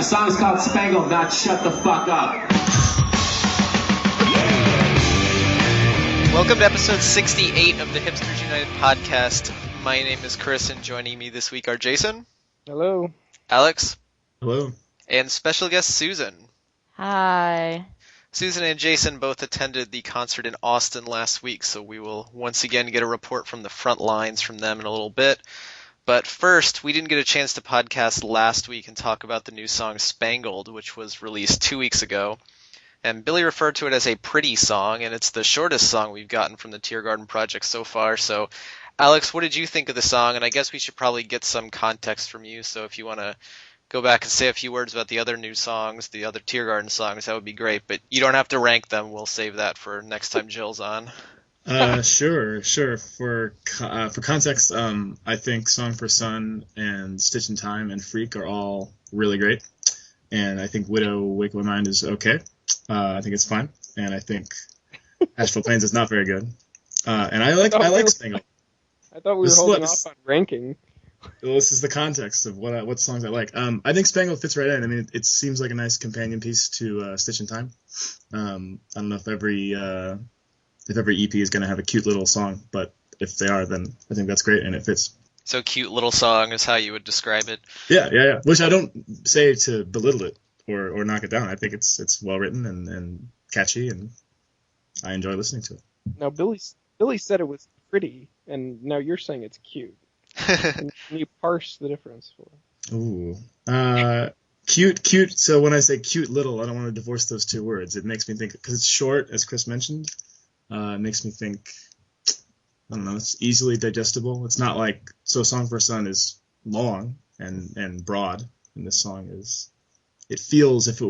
The song's called Spangled, not Shut the Fuck Up. Welcome to episode 68 of the Hipsters United podcast. My name is Chris, and joining me this week are Jason. Hello. Alex. Hello. And special guest Susan. Hi. Susan and Jason both attended the concert in Austin last week, so we will once again get a report from the front lines from them in a little bit. But first, we didn't get a chance to podcast last week and talk about the new song Spangled, which was released 2 weeks ago. And Billy referred to it as a pretty song, and it's the shortest song we've gotten from the Tiergarten project so far. So, Alex, what did you think of the song? And I guess we should probably get some context from you, so if you want to go back and say a few words about the other new songs, the other Tiergarten songs, that would be great. But you don't have to rank them. We'll save that for next time Jill's on. Sure. For context, I think Song for Sun and Stitch in Time and Freak are all really great. And I think Widow Wake My Mind is okay. I think it's fine. And I think Astral Planes is not very good. And I like Spangled. I thought we were holding off on ranking. Well, this is the context of what songs I like. I think Spangled fits right in. I mean, it seems like a nice companion piece to Stitch in Time. I don't know if every EP is going to have a cute little song, but if they are, then I think that's great and it fits. So cute little song is how you would describe it. Yeah. Which I don't say to belittle it or knock it down. I think it's well written and catchy, and I enjoy listening to it. Now, Billy said it was pretty, and now you're saying it's cute. Can you parse the difference for us? Ooh. Cute. So when I say cute little, I don't want to divorce those two words. It makes me think, because it's short, as Chris mentioned, it makes me think, I don't know, it's easily digestible. It's not like, so Song for Sun is long and broad, and this song is, it feels if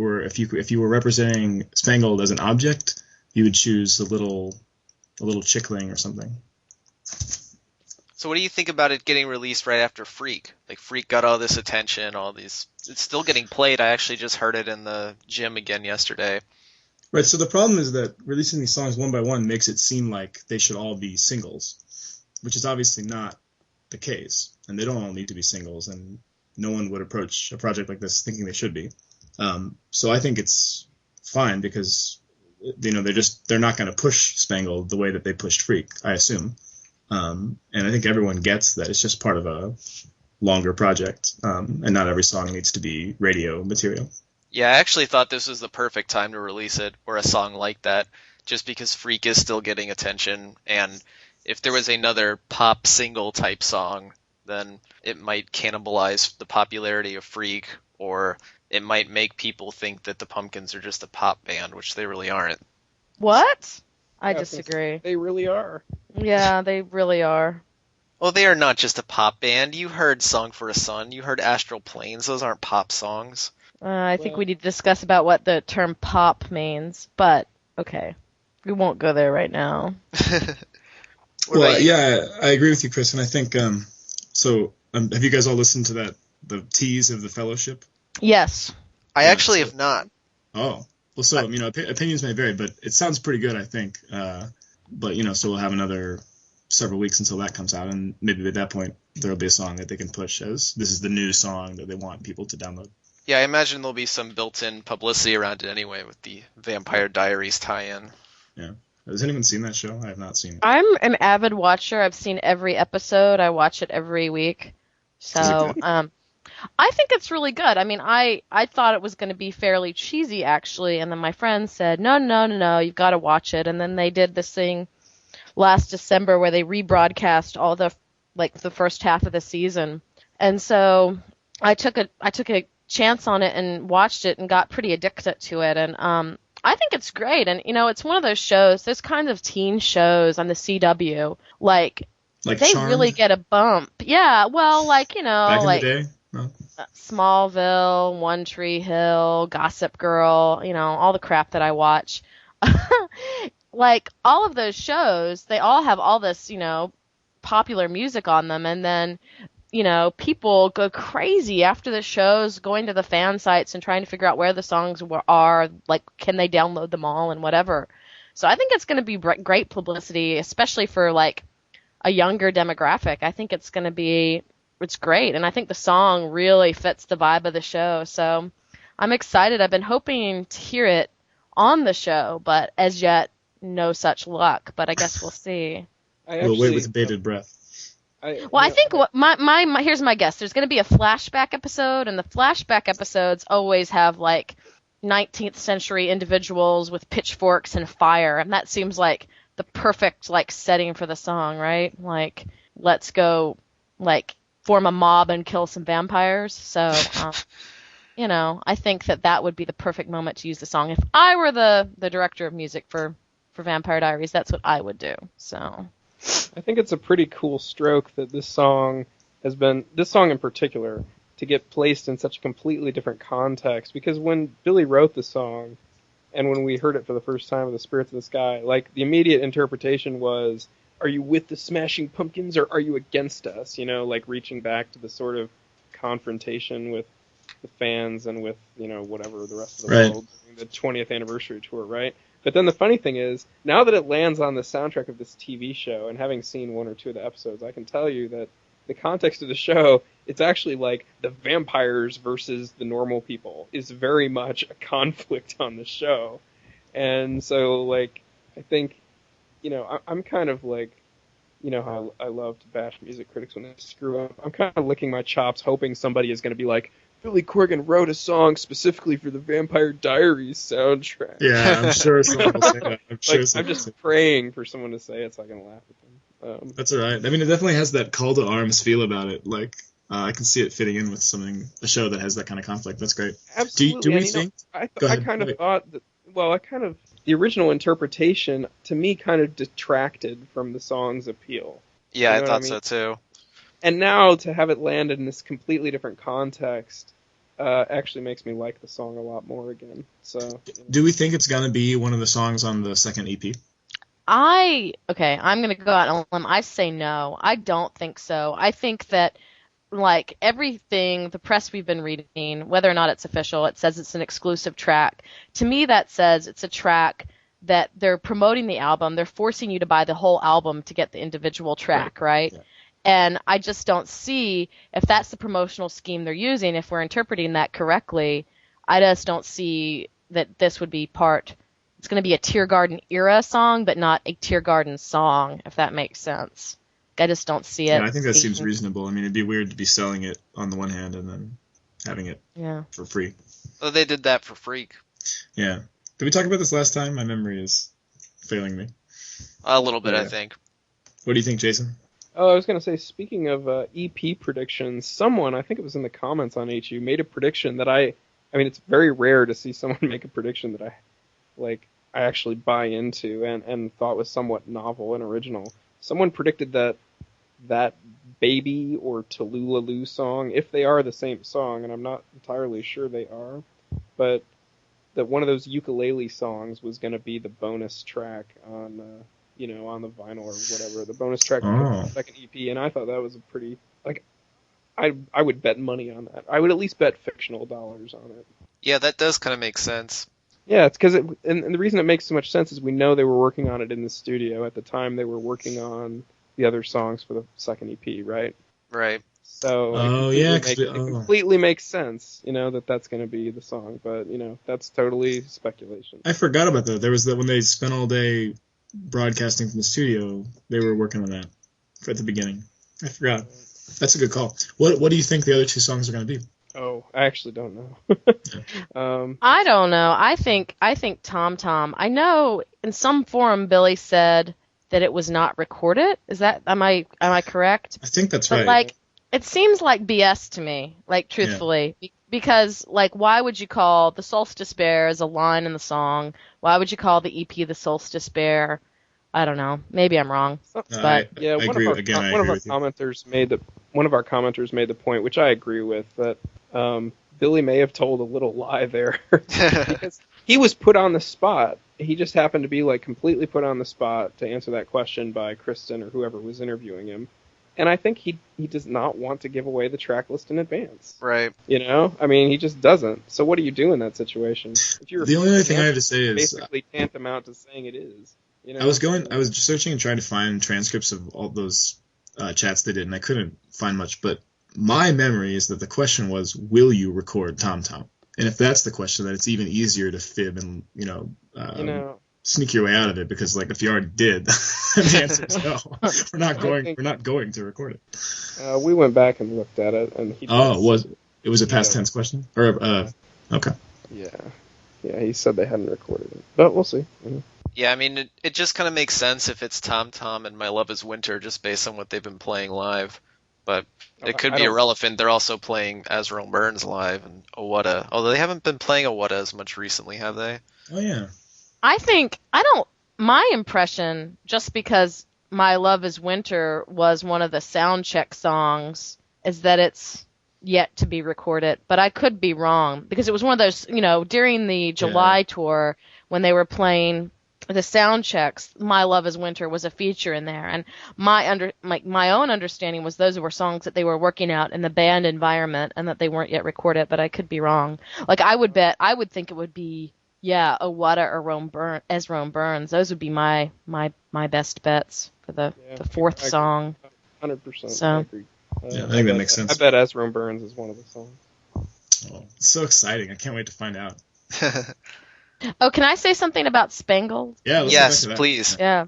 you were representing Spangled as an object, you would choose a little chickling or something. So what do you think about it getting released right after Freak? Like, Freak got all this attention, it's still getting played. I actually just heard it in the gym again yesterday. Right, so the problem is that releasing these songs one by one makes it seem like they should all be singles, which is obviously not the case. And they don't all need to be singles, and no one would approach a project like this thinking they should be. So I think it's fine because, they're not going to push Spangled the way that they pushed Freak, I assume. And I think everyone gets that it's just part of a longer project, and not every song needs to be radio material. Yeah, I actually thought this was the perfect time to release it, or a song like that, just because Freak is still getting attention, and if there was another pop single type song, then it might cannibalize the popularity of Freak, or it might make people think that the Pumpkins are just a pop band, which they really aren't. What? I disagree. They really are. Yeah, they really are. Well, they are not just a pop band. You heard Song for a Sun. You heard Astral Planes. Those aren't pop songs. I think we need to discuss about what the term pop means, but okay. We won't go there right now. Yeah, I agree with you, Chris, and I think, have you guys all listened to the tease of the Fellowship? Yes. I actually have not. Oh. Well, so, opinions may vary, but it sounds pretty good, I think. But, so we'll have another several weeks until that comes out, and maybe at that point there'll be a song that they can push as this is the new song that they want people to download. Yeah, I imagine there'll be some built-in publicity around it anyway with the Vampire Diaries tie-in. Yeah. Has anyone seen that show? I have not seen it. I'm an avid watcher. I've seen every episode. I watch it every week. So, I think it's really good. I mean, I thought it was going to be fairly cheesy, actually, and then my friends said, no, you've got to watch it. And then they did this thing last December where they rebroadcast all the first half of the season. And so I took a chance on it and watched it and got pretty addicted to it. And I think it's great. And, it's one of those shows, those kinds of teen shows on the CW, like they Charmed? really get a bump. Yeah, well, Back in the day? No. Smallville, One Tree Hill, Gossip Girl, all the crap that I watch. All of those shows, they all have all this, popular music on them, and then, people go crazy after the shows, going to the fan sites and trying to figure out where the songs are, can they download them all and whatever. So I think it's going to be great publicity, especially for, a younger demographic. I think it's great, and I think the song really fits the vibe of the show. So I'm excited. I've been hoping to hear it on the show, but as yet, no such luck. But I guess we'll see. We'll wait with bated breath. I think here's my guess. There's going to be a flashback episode, and the flashback episodes always have like 19th century individuals with pitchforks and fire, and that seems like the perfect like setting for the song, right? Like, let's go like form a mob and kill some vampires. So, I think that would be the perfect moment to use the song. If I were the director of music for Vampire Diaries, that's what I would do. So. I think it's a pretty cool stroke that this song in particular, to get placed in such a completely different context. Because when Billy wrote the song, and when we heard it for the first time with the Spirits of the Sky, like, the immediate interpretation was, are you with the Smashing Pumpkins or are you against us? Like reaching back to the sort of confrontation with the fans and with, whatever the rest of the world during the 20th anniversary tour, right? But then the funny thing is, now that it lands on the soundtrack of this TV show, and having seen one or two of the episodes, I can tell you that the context of the show, it's actually like the vampires versus the normal people is very much a conflict on the show. And so, like, I think, I'm kind of like, how I love to bash music critics when they screw up. I'm kind of licking my chops, hoping somebody is going to be like, Billy Corgan wrote a song specifically for the Vampire Diaries soundtrack. Yeah, I'm sure someone will say that. I'm just praying for someone to say it so I can laugh at them. That's all right. I mean, it definitely has that call to arms feel about it. Like, I can see it fitting in with a show that has that kind of conflict. That's great. Absolutely. Do we think? I kind of thought that, the original interpretation, to me, kind of detracted from the song's appeal. Yeah, I thought so too. And now to have it landed in this completely different context actually makes me like the song a lot more again. So, do we think it's going to be one of the songs on the second EP? I'm going to go out on a limb. I say no. I don't think so. I think that, like, everything, the press we've been reading, whether or not it's official, it says it's an exclusive track. To me, that says it's a track that they're promoting the album. They're forcing you to buy the whole album to get the individual track, right? Yeah. And I just don't see, if that's the promotional scheme they're using, if we're interpreting that correctly, I just don't see that this would be it's going to be a Tear Garden era song, but not a Tear Garden song, if that makes sense. I just don't see it. Yeah, I think that seems reasonable. I mean, it'd be weird to be selling it on the one hand and then having it for free. Well, they did that for Freak. Yeah. Did we talk about this last time? My memory is failing me. A little bit, I think. What do you think, Jason? Oh, I was going to say, speaking of EP predictions, someone, I think it was in the comments on HU, made a prediction that I mean, it's very rare to see someone make a prediction that I actually buy into and thought was somewhat novel and original. Someone predicted that Baby or Tallulah song, if they are the same song, and I'm not entirely sure they are, but that one of those ukulele songs was going to be the bonus track on on the vinyl or whatever, the bonus track for the second EP, and I thought that was a pretty, I would bet money on that. I would at least bet fictional dollars on it. Yeah, that does kind of make sense. Yeah, it's because and the reason it makes so much sense is we know they were working on it in the studio at the time they were working on the other songs for the second EP, right? Right. So it completely makes sense, that's going to be the song, but that's totally speculation. I forgot about that. There was when they spent all day broadcasting from the studio, they were working on that at the beginning. I forgot. That's a good call. What do you think the other two songs are going to be? Oh, I actually don't know. I don't know. I think Tom Tom. I know in some forum Billy said that it was not recorded. Is that am I correct? I think that's right. Like, it seems like BS to me. Like, truthfully, because like, why would you call the Solstice Bear as a line in the song? Why would you call the EP the Solstice Bear? I don't know. Maybe I'm wrong. One of our commenters made the point, which I agree with, that Billy may have told a little lie there because he was put on the spot. He just happened to be completely put on the spot to answer that question by Kristen or whoever was interviewing him. And I think he does not want to give away the track list in advance. Right. I mean, he just doesn't. So what do you do in that situation? The only other thing I have to say is basically tantamount to saying it is. I was just searching and trying to find transcripts of all those chats they did, and I couldn't find much. But my memory is that the question was, "Will you record Tom Tom?" And if that's the question, then it's even easier to fib and sneak your way out of it, because like if you already did, the answer is no. We're not going to record it. We went back and looked at it, and it was a past tense question, or okay. Yeah, he said they hadn't recorded it, but we'll see. Yeah, I mean, it just kind of makes sense if it's Tom Tom and My Love Is Winter, just based on what they've been playing live. But it could be irrelevant. They're also playing As Rome Burns live and Owutta. Although they haven't been playing Owutta as much recently, have they? Oh, yeah. My impression, just because My Love Is Winter was one of the sound check songs, is that it's yet to be recorded. But I could be wrong, because it was one of those, during the July tour when they were playing the sound checks, My Love Is Winter was a feature in there, and my own understanding was those were songs that they were working out in the band environment and that they weren't yet recorded, but I could be wrong. Like I would think it would be Owutta or Rome Burns. Those would be my best bets for the fourth song. 100%. So I agree. I think that makes sense. I bet As Rome Burns is one of the songs. Oh, it's so exciting! I can't wait to find out. Oh, can I say something about Spangled? Yeah. Yes, please. Yeah.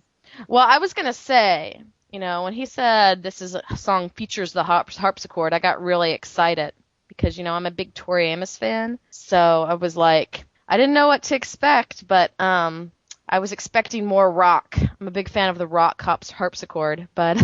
Well, I was gonna say, when he said this is a song features the harpsichord, I got really excited because I'm a big Tori Amos fan. So I was like, I didn't know what to expect, but I was expecting more rock. I'm a big fan of the rock harpsichord, but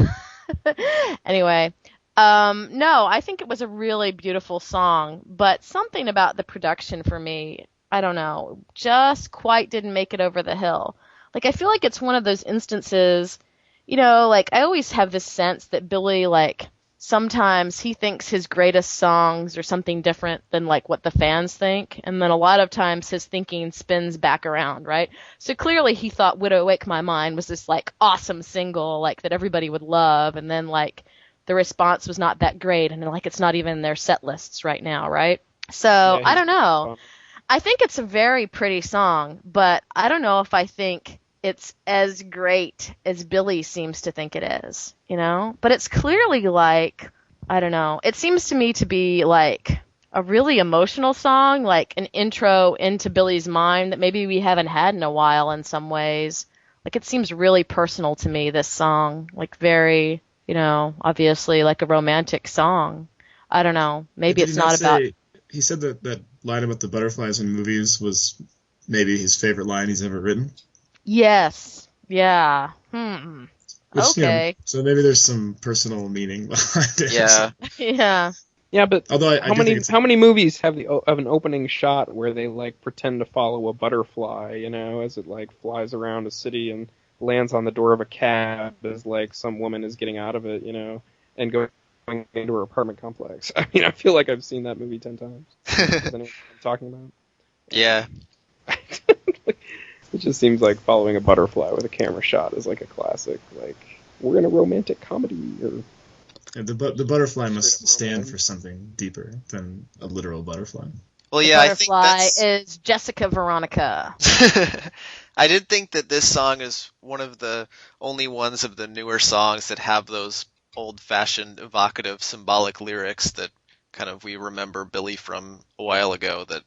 anyway. No, I think it was a really beautiful song, but something about the production for me, I don't know, just quite didn't make it over the hill. Like, I feel like it's one of those instances, like, I always have this sense that Billy, like, sometimes he thinks his greatest songs are something different than, like, what the fans think, and then a lot of times his thinking spins back around, right? So clearly he thought Widow Wake My Mind was this, like, awesome single, like, that everybody would love, and then, like, the response was not that great, and, like, it's not even in their set lists right now, right? So, I don't know. I think it's a very pretty song, but I don't know if I think it's as great as Billy seems to think it is, But it's clearly like, I don't know, it seems to me to be like a really emotional song, like an intro into Billy's mind that maybe we haven't had in a while in some ways. Like it seems really personal to me, this song, like very, obviously like a romantic song. I don't know, maybe it's not about... He said that line about the butterflies in movies was maybe his favorite line he's ever written. Yes. Yeah. Which, okay. So maybe there's some personal meaning behind it. Yeah. Yeah. Yeah, but although how many movies have an opening shot where they like pretend to follow a butterfly, as it like flies around a city and lands on the door of a cab as like some woman is getting out of it, and going into her apartment complex. I mean, I feel like I've seen that movie 10 times. Is anyone I'm talking about? Yeah. It just seems like following a butterfly with a camera shot is like a classic. Like, we're in a romantic comedy. Or the butterfly must stand for something deeper than a literal butterfly. Well, yeah, I think butterfly is Jessica Veronica. I did think that this song is one of the only ones of the newer songs that have those old-fashioned, evocative, symbolic lyrics that kind of we remember Billy from a while ago that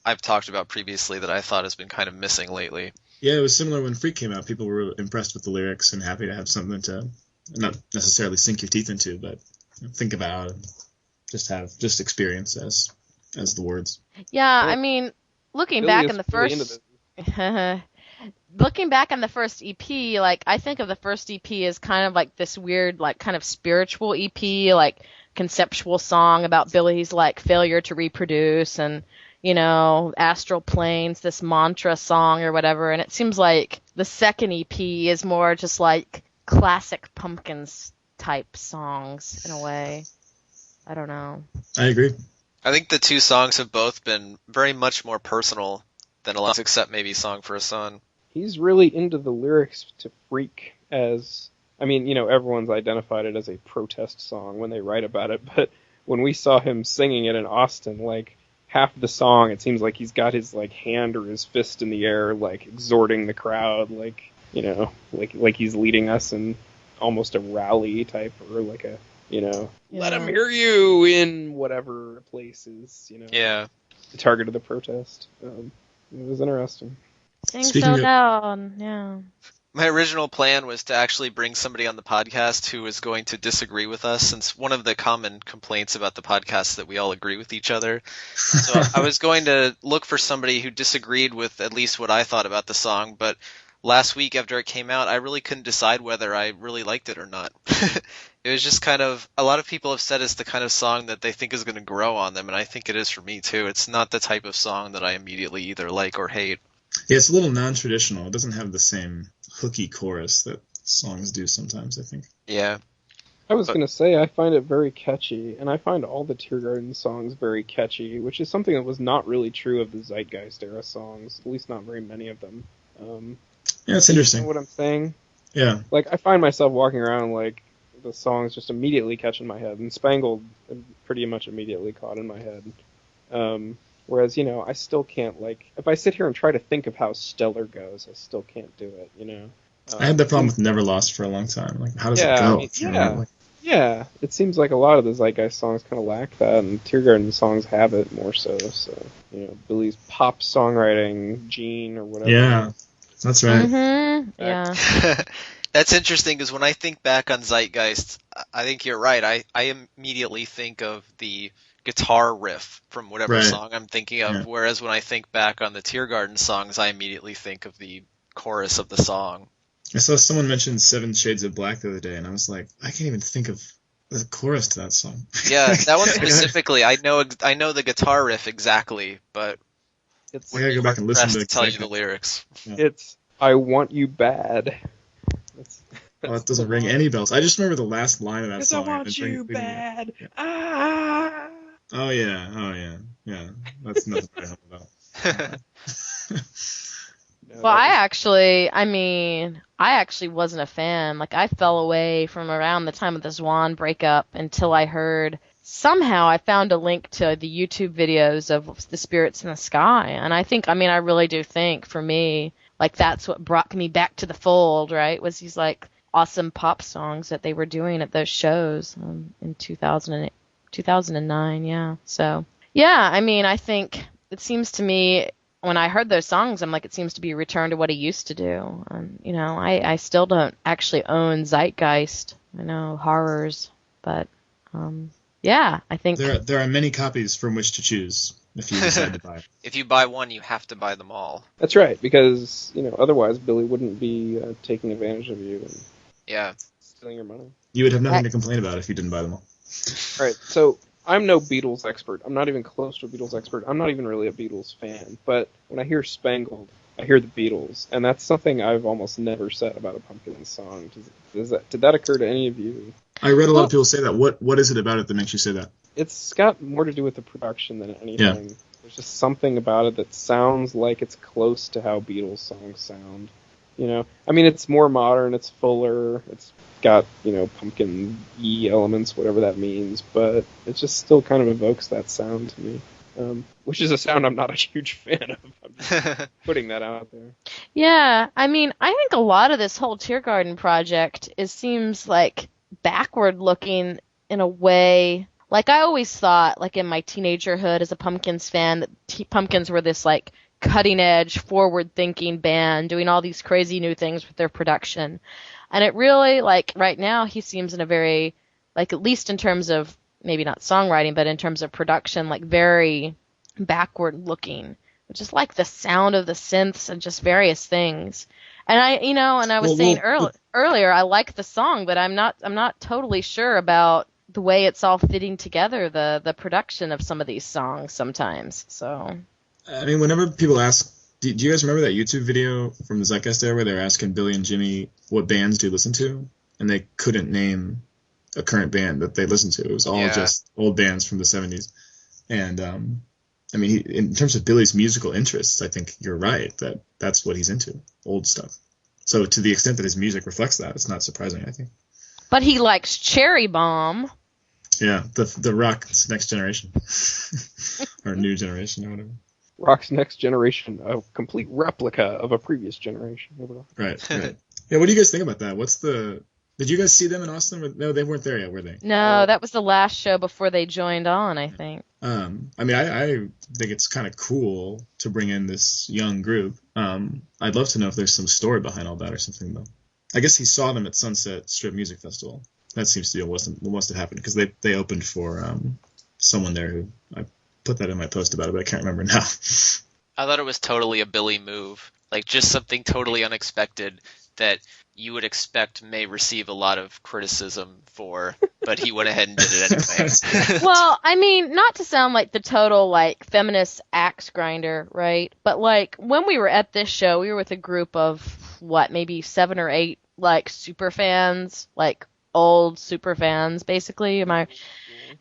I've talked about previously that I thought has been kind of missing lately. Yeah, it was similar when Freak came out. People were impressed with the lyrics and happy to have something to not necessarily sink your teeth into, but think about and just experience as the words. Yeah, I mean, looking back in the first EP, like I think of the first EP as kind of like this weird, like kind of spiritual EP, like conceptual song about Billy's like failure to reproduce and astral planes, this mantra song or whatever. And it seems like the second EP is more just like classic Pumpkins type songs in a way. I don't know. I agree. I think the two songs have both been very much more personal than a lot, except maybe Song for a Son. He's really into the lyrics to Freak as, I mean, everyone's identified it as a protest song when they write about it, but when we saw him singing it in Austin, like, half the song, it seems like he's got his, like, hand or his fist in the air, like, exhorting the crowd, like, like he's leading us in almost a rally type, or like let him hear you in whatever places, Yeah. the target of the protest. It was interesting. Sing Speaking so of- loud, yeah. My original plan was to actually bring somebody on the podcast who was going to disagree with us, since one of the common complaints about the podcast is that we all agree with each other. So I was going to look for somebody who disagreed with at least what I thought about the song, but last week after it came out, I really couldn't decide whether I really liked it or not. It was just kind of, a lot of people have said it's the kind of song that they think is going to grow on them, and I think it is for me too. It's not the type of song that I immediately either like or hate. Yeah, it's a little non-traditional. It doesn't have the same hooky chorus that songs do sometimes, I think. Yeah. I was going to say, I find it very catchy, and I find all the Teargarden songs very catchy, which is something that was not really true of the Zeitgeist era songs, at least not very many of them. Yeah, it's You interesting. know what I'm saying? Yeah. Like, I find myself walking around, like, the songs just immediately catch in my head, and Spangled pretty much immediately caught in my head. Whereas, I still can't, like, if I sit here and try to think of how Stellar goes, I still can't do it, I had that problem with Never Lost for a long time. Like, how does Yeah, it go? I mean, yeah, it seems like a lot of the Zeitgeist songs kind of lack that, and Teargarden songs have it more so. So, Billy's pop songwriting gene or whatever. Yeah, that's right. Mm-hmm. Yeah. That's interesting, because when I think back on Zeitgeist, I think you're right. I immediately think of the guitar riff from whatever Right. song I'm thinking of, Yeah. whereas when I think back on the Teargarden songs, I immediately think of the chorus of the song. I saw someone mention 7 Shades of Black the other day, and I was like, I can't even think of the chorus to that song. Yeah, that one specifically, I know the guitar riff exactly, but It's I gotta go back and listen pressed to to tell you the Excitement. lyrics. it's I want you bad. Oh, it doesn't ring any bells. I just remember the last line of that Because I song. want It you brings- bad. Ah. Oh yeah. That's nothing to help about. No, Well, that I actually wasn't a fan. Like, I fell away from around the time of the Zwan breakup until I heard, somehow I found a link to the YouTube videos of The Spirits in the Sky. And I really do think, for me, like, that's what brought me back to the fold, right? Was these, like, awesome pop songs that they were doing at those shows in 2009, yeah. So, yeah, I think it seems to me, when I heard those songs, I'm like, it seems to be a return to what he used to do. And, I still don't actually own Zeitgeist. I know, horrors. But, yeah, I think... There are many copies from which to choose if you decide to buy it. If you buy one, you have to buy them all. That's right, because, otherwise Billy wouldn't be taking advantage of you and Yeah. stealing your money. You would have nothing to complain about if you didn't buy them all. All right, so I'm no Beatles expert. I'm not even close to a Beatles expert. I'm not even really a Beatles fan. But when I hear Spangled, I hear the Beatles, and that's something I've almost never said about a Pumpkins song. Did that occur to any of you? I read a lot of people say that. What is it about it that makes you say that? It's got more to do with the production than anything. Yeah. There's just something about it that sounds like it's close to how Beatles songs sound. It's more modern, it's fuller, it's got, pumpkin-y elements, whatever that means, but it just still kind of evokes that sound to me, which is a sound I'm not a huge fan of. I'm just putting that out there. Yeah, I think a lot of this whole Teargarden project seems like backward-looking in a way. Like, I always thought, like, in my teenagerhood as a Pumpkins fan, that Pumpkins were this, like, cutting-edge, forward-thinking band doing all these crazy new things with their production. And it really, like, right now, he seems in a very, like, at least in terms of, maybe not songwriting, but in terms of production, like, very backward-looking. Just like the sound of the synths and just various things. And I was saying earlier, I like the song, but I'm not totally sure about the way it's all fitting together, the production of some of these songs sometimes. So, whenever people ask, do you guys remember that YouTube video from the Zeitgeist era where they were asking Billy and Jimmy what bands do you listen to, and they couldn't name a current band that they listened to? It was all just old bands from the 70s. And in terms of Billy's musical interests, I think you're right that that's what he's into, old stuff. So to the extent that his music reflects that, it's not surprising, I think. But he likes Cherry Bomb. Yeah, the Rock's Next Generation. Or New Generation or whatever. Rock's Next Generation, a complete replica of a previous generation. Right. Yeah, what do you guys think about that? What's the Did you guys see them in Austin? No, they weren't there yet, were they? No, that was the last show before they joined on, I think. I mean, I think it's kind of cool to bring in this young group. I'd love to know if there's some story behind all that or something, though. I guess he saw them at Sunset Strip Music Festival. That seems to be what must have happened, because they opened for someone there who, I put that in my post about it, but I can't remember now. I thought it was totally a Billy move. Like, just something totally unexpected that you would expect may receive a lot of criticism for, but he went ahead and did it anyway. Well, I mean, not to sound like the total, like, feminist axe grinder, right? But, like, when we were at this show, we were with a group of, maybe 7 or 8, like, super fans, like, old super fans, basically.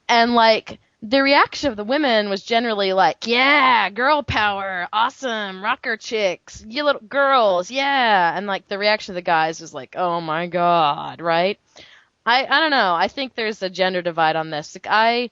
And, like, the reaction of the women was generally like, yeah, girl power, awesome, rocker chicks, you little girls, yeah. And, like, the reaction of the guys was like, oh, my God, right? I don't know. I think there's a gender divide on this. Like, I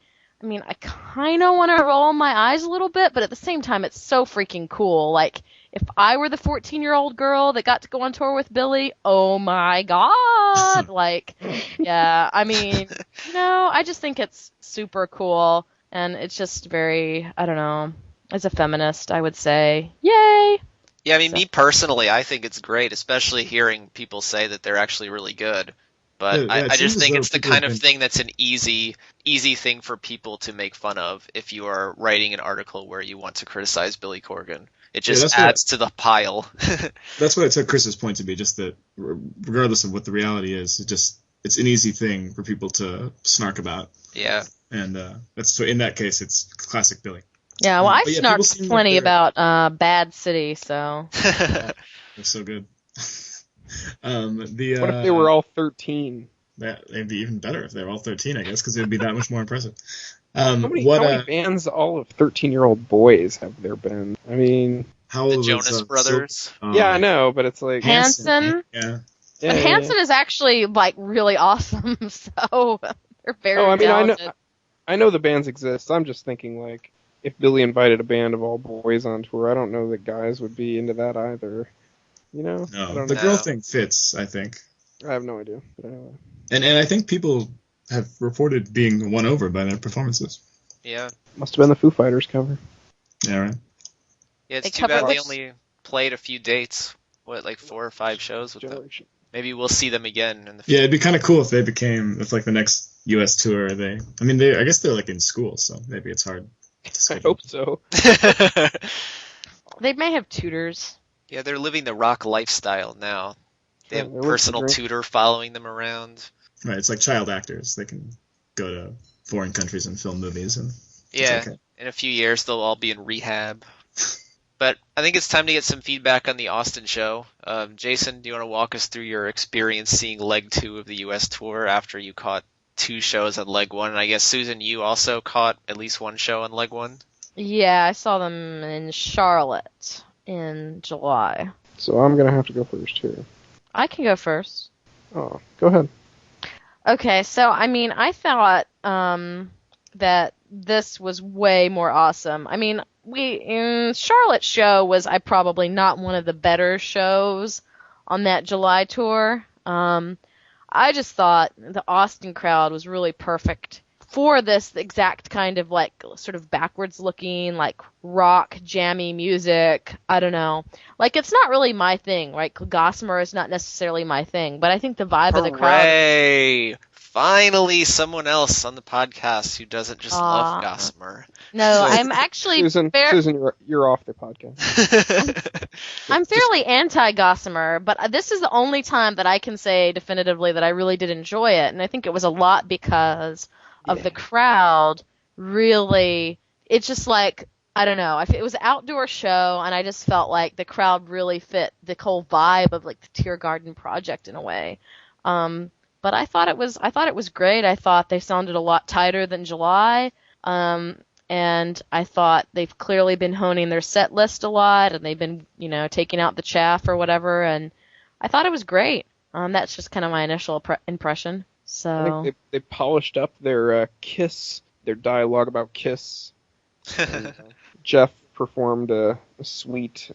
kind of want to roll my eyes a little bit, but at the same time, it's so freaking cool. Like, if I were the 14-year-old girl that got to go on tour with Billy, oh, my God. Like, yeah, I mean, I just think it's super cool, and it's just very, I don't know, as a feminist, I would say, yay! Yeah, I mean, me personally, I think it's great, especially hearing people say that they're actually really good. But Yeah, I just think it's the kind of been- thing that's an easy thing for people to make fun of if you are writing an article where you want to criticize Billy Corgan. It just that's adds to the pile. That's what I took Chris's point to be, just that regardless of what the reality is, it's an easy thing for people to snark about. Yeah. And so in that case, it's classic Billy. Yeah, well, I But yeah, people snarked seem plenty like they're- about Bad City, so... They're so good. What if they were all 13? It'd be even better if they were all 13, I guess, because it would be that much more impressive. How many bands all of 13-year-old boys have there been? I mean... How The old Jonas is, Brothers. yeah, I know, but it's like... Hanson? Yeah. But Hanson is actually, like, really awesome, so they're very talented. I know the bands exist. I'm just thinking, like, if Billy invited a band of all boys on tour, I don't know that guys would be into that either. You know? I No, don't the know. girl thing fits, I think. I have no idea. But anyway. And I think people have reported being won over by their performances. Yeah. Must have been the Foo Fighters cover. Yeah, right. Yeah, it's They too bad covered- they only played a few dates. What, like 4 or 5 shows with them? Generation. Maybe we'll see them again in the Yeah, it'd be kind of cool if they if like the next U.S. tour, I guess they're like in school, so maybe it's hard to I schedule. hope so. future. They may have tutors. Yeah, they're living the rock lifestyle now. They have Yeah, a they're personal living the tutor following them around. Right, it's like child actors. They can go to foreign countries and film movies, and Yeah, okay. in a few years they'll all be in rehab. But I think it's time to get some feedback on the Austin show. Jason, do you want to walk us through your experience seeing leg 2 of the U.S. tour after you caught 2 shows on leg 1? And I guess, Susan, you also caught at least 1 show on leg 1? Yeah, I saw them in Charlotte in July. So I'm going to have to go first here. I can go first. Oh, go ahead. Okay, so, I thought that this was way more awesome. Charlotte show was probably not one of the better shows on that July tour. I just thought the Austin crowd was really perfect for this exact kind of, like, sort of backwards looking, like, rock, jammy music. I don't know. Like, it's not really my thing, right? Gossamer is not necessarily my thing, but I think the vibe of the crowd... Hooray! Finally, someone else on the podcast who doesn't just love Gossamer. No, I'm actually... Susan, you're off the podcast. I'm fairly anti-Gossamer, but this is the only time that I can say definitively that I really did enjoy it, and I think it was a lot because of the crowd. Really, it's just like, I don't know, it was an outdoor show, and I just felt like the crowd really fit the whole vibe of, like, the Tear Garden project in a way. But I thought it was great. I thought they sounded a lot tighter than July. And I thought they've clearly been honing their set list a lot, and they've been, taking out the chaff or whatever, and I thought it was great. That's just kind of my initial impression. So I think they polished up their Kiss, their dialogue about Kiss. And, Jeff performed a sweet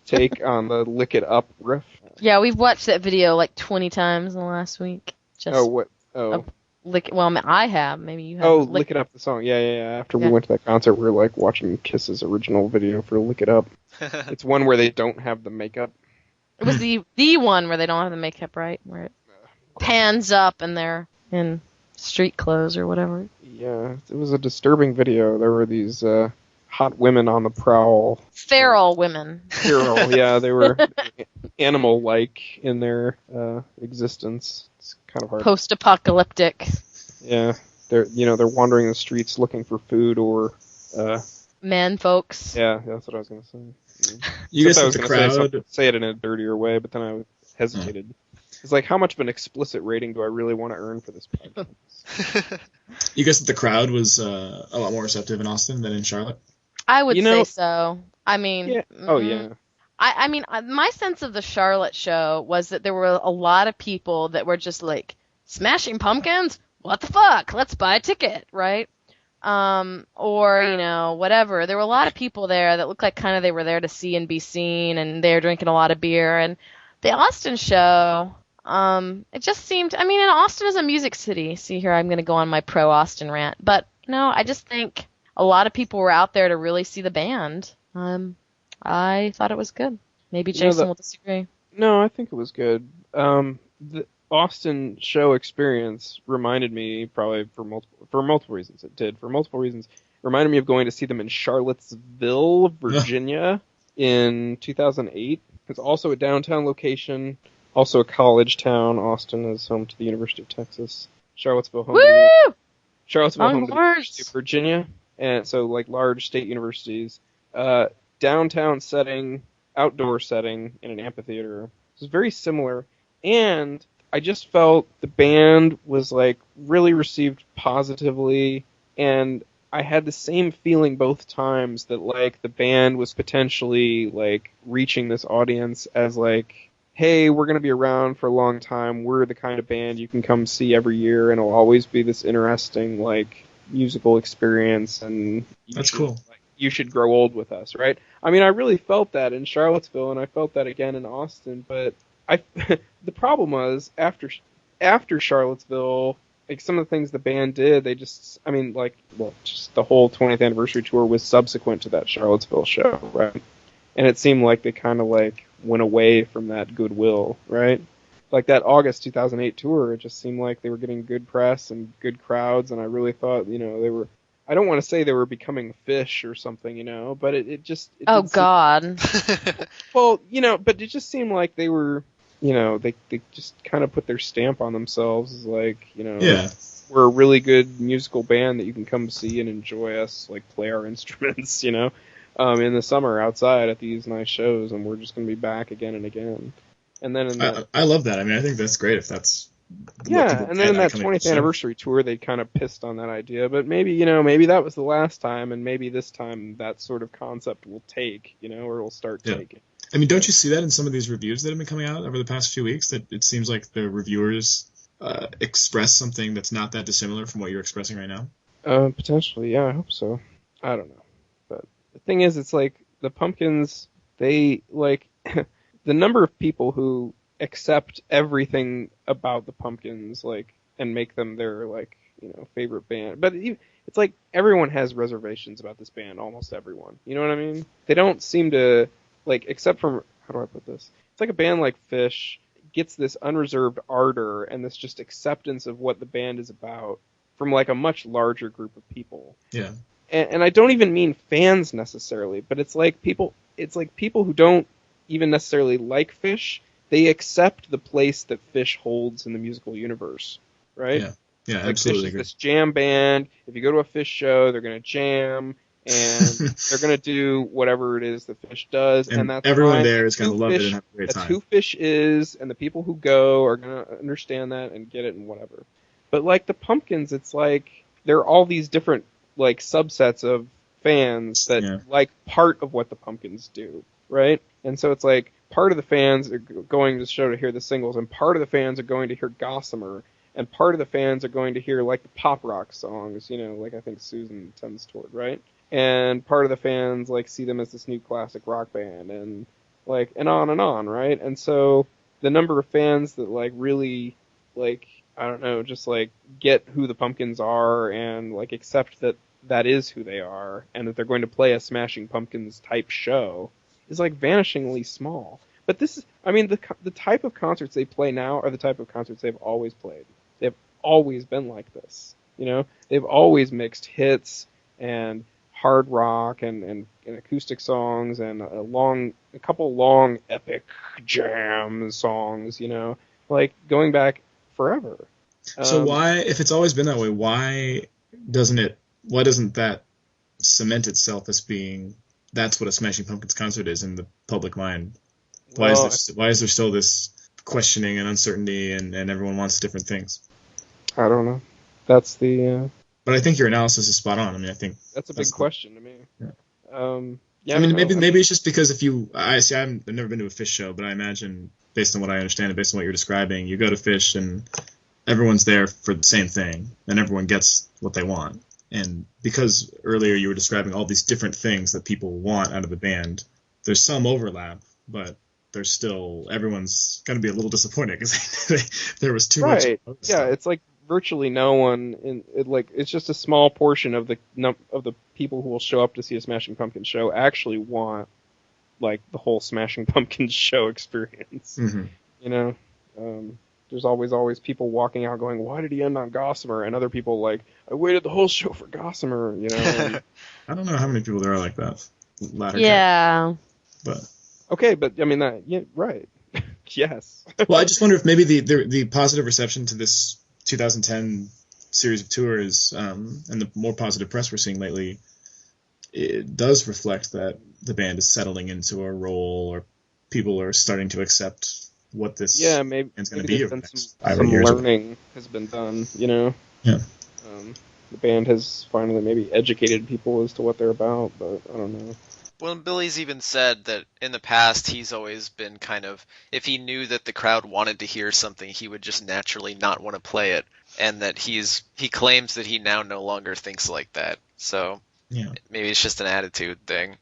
take on the Lick It Up riff. Yeah, we've watched that video like 20 times in the last week. Just Oh, what? Oh. of well, I mean, I have. Maybe you have. Oh, Lick It Up, the song. Yeah. After we went to that concert, we were like watching Kiss's original video for Lick It Up. It's one where they don't have the makeup. It was the one where they don't have the makeup, right? Where it pans up and they're in street clothes or whatever. Yeah, it was a disturbing video. There were these hot women on the prowl. Feral women. Feral, yeah, they were animal-like in their existence. It's kind of hard. Post-apocalyptic. Yeah, they're wandering the streets looking for food or. Men, folks. Yeah, that's what I was gonna say. You guys I think was the gonna crowd? say it in a dirtier way, but then I hesitated. It's like, how much of an explicit rating do I really want to earn for this podcast? You guys think the crowd was a lot more receptive in Austin than in Charlotte? I would say so. I mean, yeah. Oh yeah. I mean, my sense of the Charlotte show was that there were a lot of people that were just like, Smashing Pumpkins? What the fuck? Let's buy a ticket, right? Or, whatever. There were a lot of people there that looked like kind of they were there to see and be seen, and they were drinking a lot of beer. And the Austin show, it just seemed, I mean, and Austin is a music city. See here, I'm going to go on my pro-Austin rant. But, I just think a lot of people were out there to really see the band. I thought it was good. Maybe Jason will disagree. No, I think it was good. The Austin show experience reminded me, probably for multiple reasons. It did. For multiple reasons. It reminded me of going to see them in Charlottesville, Virginia in 2008. It's also a downtown location, also a college town. Austin is home to the University of Texas. Charlottesville home to the University of Virginia. And so, like, large state universities. Downtown setting, outdoor setting, in an amphitheater. It was very similar. And I just felt the band was, like, really received positively. And I had the same feeling both times that, like, the band was potentially, like, reaching this audience as, like, hey, we're going to be around for a long time. We're the kind of band you can come see every year, and it'll always be this interesting, like, musical experience. And that's cool. You should grow old with us, right? I mean, I really felt that in Charlottesville, and I felt that again in Austin. But the problem was after Charlottesville, like some of the things the band did, they just, I mean, like, well, just the whole 20th anniversary tour was subsequent to that Charlottesville show, right? And it seemed like they kind of like went away from that goodwill, right? Like that August 2008 tour, it just seemed like they were getting good press and good crowds, and I really thought, they were. I don't want to say they were becoming Fish or something, but it just. Oh God. Well, but it just seemed like they were, they just kind of put their stamp on themselves as like, we're a really good musical band that you can come see and enjoy us, like play our instruments, in the summer outside at these nice shows, and we're just going to be back again and again. And then I love that. I mean, I think that's great if that's. Yeah, and then in that 20th anniversary tour, they kind of pissed on that idea. But maybe, maybe that was the last time, and maybe this time that sort of concept will take, or it'll start taking. I mean, don't you see that in some of these reviews that have been coming out over the past few weeks? That it seems like the reviewers express something that's not that dissimilar from what you're expressing right now? Potentially, yeah, I hope so. I don't know. But the thing is, it's like the Pumpkins, they, like, the number of people who accept everything about the Pumpkins, like, and make them their, like, favorite band. But it's like everyone has reservations about this band, almost everyone. You know what I mean? They don't seem to, like, except for, how do I put this? It's like a band like Fish gets this unreserved ardor and this just acceptance of what the band is about from, like, a much larger group of people. Yeah. And I don't even mean fans necessarily, but it's like people who don't even necessarily like Fish. They accept the place that Fish holds in the musical universe, right? Yeah, like absolutely. Fish is this jam band. If you go to a Fish show, they're going to jam, and they're going to do whatever it is that Fish does, and that's everyone fine. there is going to love it and have a great time. That's who Fish is, and the people who go are going to understand that and get it and whatever. But like the Pumpkins, it's like there are all these different like subsets of fans that like part of what the Pumpkins do, right? And so it's like part of the fans are going to the show to hear the singles, and part of the fans are going to hear Gossamer, and part of the fans are going to hear like the pop rock songs, like I think Susan tends toward, right? And part of the fans like see them as this new classic rock band, and like and on, right? And so the number of fans that like really like I don't know, just like get who the Pumpkins are and like accept that that is who they are and that they're going to play a Smashing Pumpkins type show is like vanishingly small. But this is, I mean, the type of concerts they play now are the type of concerts they've always played. They've always been like this, you know? They've always mixed hits and hard rock and acoustic songs and a couple long epic jam songs, you know? Like going back forever. So why, if it's always been that way, why doesn't that cement itself as being, that's what a Smashing Pumpkins concert is in the public mind? Why is there still this questioning and uncertainty and everyone wants different things? I don't know. That's the... But I think your analysis is spot on. I mean, I think... That's a big question to me. Yeah. I mean, maybe it's just because if you... I've never been to a Fish show, but I imagine, based on what I understand and based on what you're describing, you go to Fish and everyone's there for the same thing, and everyone gets what they want. And because earlier you were describing all these different things that people want out of the band, there's some overlap, but there's still, everyone's going to be a little disappointed because there was too much. Yeah, it's like virtually no one it's just a small portion of the people who will show up to see a Smashing Pumpkins show actually want like the whole Smashing Pumpkins show experience. Mm-hmm. You know, there's always people walking out going, "Why did he end on Gossamer?" And other people like, "I waited the whole show for Gossamer." You know. And, I don't know how many people there are like that. Yeah. But. Okay, but I mean that. Yeah, right. Yes. Well, I just wonder if maybe the positive reception to this 2010 series of tours and the more positive press we're seeing lately, it does reflect that the band is settling into a role, or people are starting to accept what this band's going to be over the next 5 years. Some learning has been done, you know. Yeah. The band has finally maybe educated people as to what they're about, but I don't know. Well, Billy's even said that in the past he's always been kind of, if he knew that the crowd wanted to hear something, he would just naturally not want to play it, and that he claims that he now no longer thinks like that. So maybe it's just an attitude thing.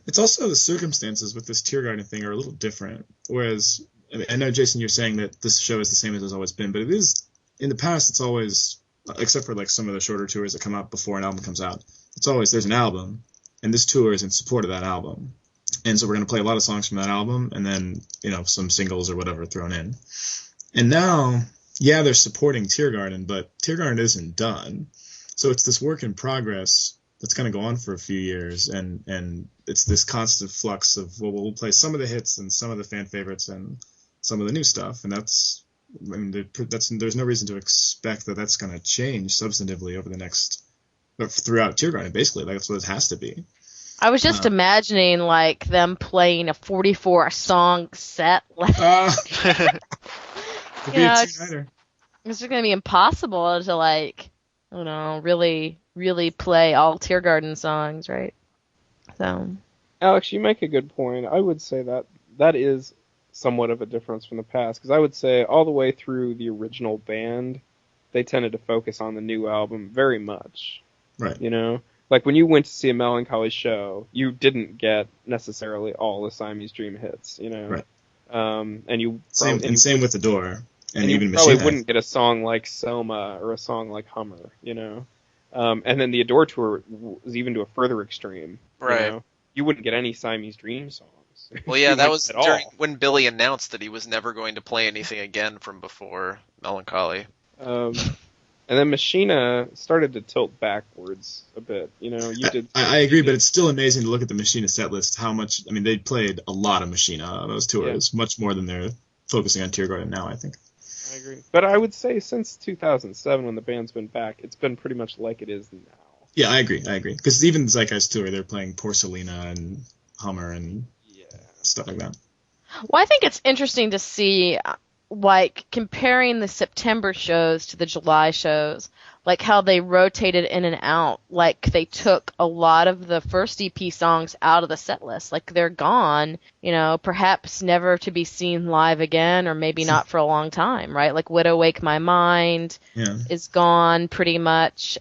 It's also the circumstances with this Tiergarten thing are a little different. Whereas, I know, Jason, you're saying that this show is the same as it's always been, but it is, in the past, it's always, except for like some of the shorter tours that come out before an album comes out, it's always, there's an album, and this tour is in support of that album. And so we're going to play a lot of songs from that album, and then, you know, some singles or whatever thrown in. And now, yeah, they're supporting Tiergarten, but Tiergarten isn't done. So it's this work in progress that's going to go on for a few years, and it's this constant flux of, well, we'll play some of the hits and some of the fan favorites and some of the new stuff, and there's no reason to expect that that's going to change substantively over the next, throughout Tiergarten, basically. Like, that's what it has to be. I was just imagining, like, them playing a 44-song set. It's just going to be impossible to, like, I don't know, really, really play all Tiergarten songs, right? So, Alex, you make a good point. I would say that is somewhat of a difference from the past, because I would say all the way through the original band, they tended to focus on the new album very much. Right. You know? Like, when you went to see a Melancholy show, you didn't get necessarily all the Siamese Dream hits, you know? Right. And you... Same with The Door. And you even probably Machine wouldn't get a song like Soma or a song like Hummer, you know? And then the Adore tour was even to a further extreme. Right. You know? You wouldn't get any Siamese Dream songs. Well, yeah, that was when Billy announced that he was never going to play anything again from before Melancholy. And then Machina started to tilt backwards a bit, you know. I agree, but it's still amazing to look at the Machina set list. How much? I mean, they played a lot of Machina on those tours, much more than they're focusing on Tiergarten now, I think. I agree, but I would say since 2007, when the band's been back, it's been pretty much like it is now. Yeah, I agree. Because even the Zeitgeist tour, they're playing Porcelina and Hummer and stuff like that. Well, I think it's interesting to see, like, comparing the September shows to the July shows, like how they rotated in and out. Like, they took a lot of the first EP songs out of the set list. Like, they're gone, you know, perhaps never to be seen live again, or maybe not for a long time, right? Like, Widow Wake My Mind is gone pretty much.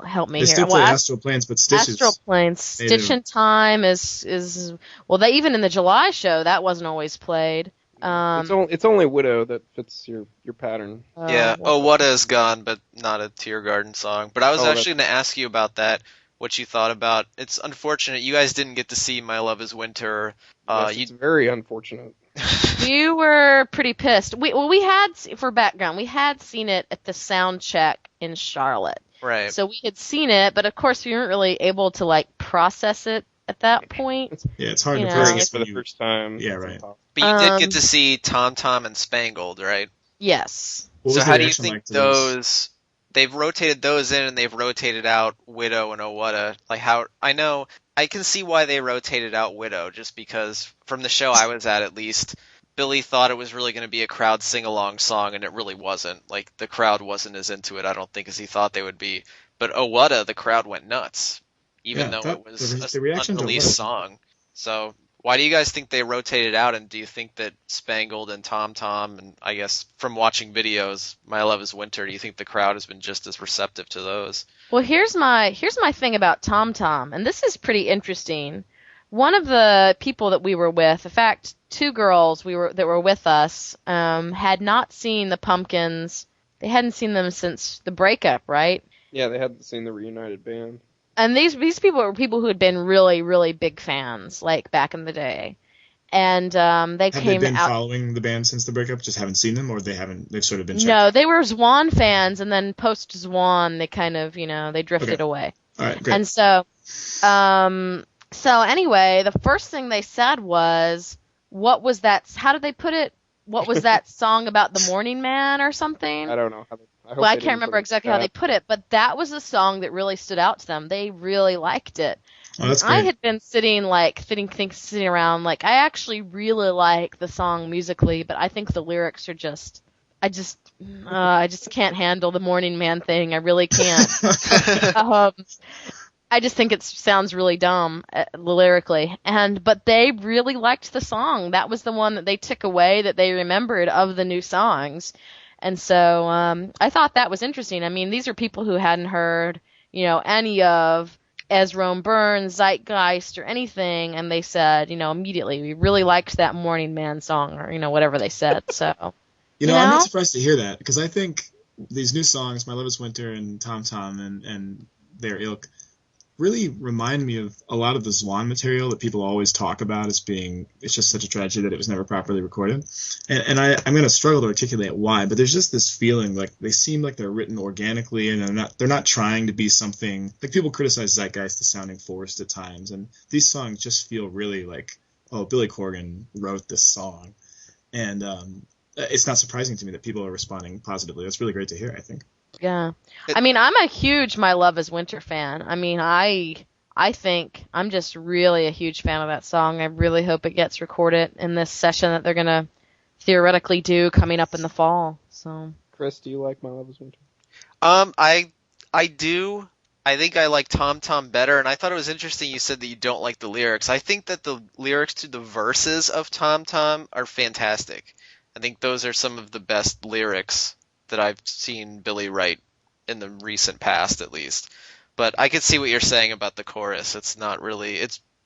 Help me they here. Still play Astral Planes, but Stitch Astral Planes. Stitch in Time is well, they even in the July show that wasn't always played. It's only Widow that fits your pattern. Yeah. Oh, What Is Gone, but not a Tear Garden song. But I was actually going to ask you about that, what you thought about. It's unfortunate you guys didn't get to see My Love Is Winter. Yes, it's very unfortunate. You were pretty pissed. We had, for background, we had seen it at the sound check in Charlotte. Right. So we had seen it, but of course we weren't really able to like process it at that point. Yeah, it's hard to Hearing process it for the first time. Yeah, right. But you did get to see Tom Tom and Spangled, right? Yes. What So was how the do you reaction think like to those? they've rotated those in and they've rotated out Widow and Oh Whata? Like how, I know, I can see why they rotated out Widow, just because from the show I was at least, Billy thought it was really going to be a crowd sing-along song, and it really wasn't. Like, the crowd wasn't as into it, I don't think, as he thought they would be. But Oh Whata, the crowd went nuts, even though it was the reaction an to unreleased Whata- song. So why do you guys think they rotated out, and do you think that Spangled and Tom Tom, and I guess from watching videos, My Love Is Winter, do you think the crowd has been just as receptive to those? Well, here's my thing about Tom Tom, and this is pretty interesting. One of the people that we were with, in fact, two girls that were with us, had not seen the Pumpkins. They hadn't seen them since the breakup, right? Yeah, they hadn't seen the reunited band. And these people were people who had been really, really big fans, like back in the day. And they Have they came been out. following the band since the breakup? Just haven't seen them, or they've sort of been checked? No, they were Zwan fans, and then post Zwan, they kind of, they drifted Okay. away. All right, great. And so anyway, the first thing they said was, what was that? How did they put it? What was that song about the Morning Man or something? I don't know. I can't remember exactly how they put it, but that was the song that really stood out to them. They really liked it. Oh, that's great. I had been sitting around, like, I actually really like the song musically, but I think the lyrics are just, I just can't handle the Morning Man thing. I really can't. I just think it sounds really dumb lyrically, but they really liked the song. That was the one that they took away that they remembered of the new songs, and so I thought that was interesting. I mean, these are people who hadn't heard, any of Ezra Burns, Zeitgeist, or anything, and they said, immediately, we really liked that Morning Man song, or whatever they said. So, I'm not surprised to hear that, because I think these new songs, My Love Is Winter and Tom Tom and their ilk, really remind me of a lot of the Zwan material that people always talk about as being, it's just such a tragedy that it was never properly recorded. And I'm going to struggle to articulate why, but there's just this feeling like they seem like they're written organically, and they're not trying to be something, like people criticize Zeitgeist as sounding forced at times, and these songs just feel really like, oh, Billy Corgan wrote this song. And it's not surprising to me that people are responding positively. That's really great to hear, I think. Yeah. I mean, I'm a huge My Love Is Winter fan. I mean, I think I'm just really a huge fan of that song. I really hope it gets recorded in this session that they're going to theoretically do coming up in the fall. So, Chris, do you like My Love Is Winter? I do. I think I like Tom Tom better, and I thought it was interesting you said that you don't like the lyrics. I think that the lyrics to the verses of Tom Tom are fantastic. I think those are some of the best lyrics that I've seen Billy write in the recent past, at least. But I could see what you're saying about the chorus. It's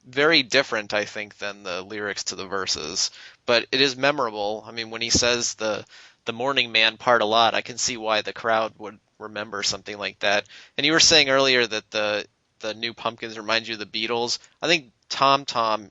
very different, I think, than the lyrics to the verses. But it is memorable. I mean, when he says the Morning Man part a lot, I can see why the crowd would remember something like that. And you were saying earlier that the new Pumpkins remind you of the Beatles. I think Tom Tom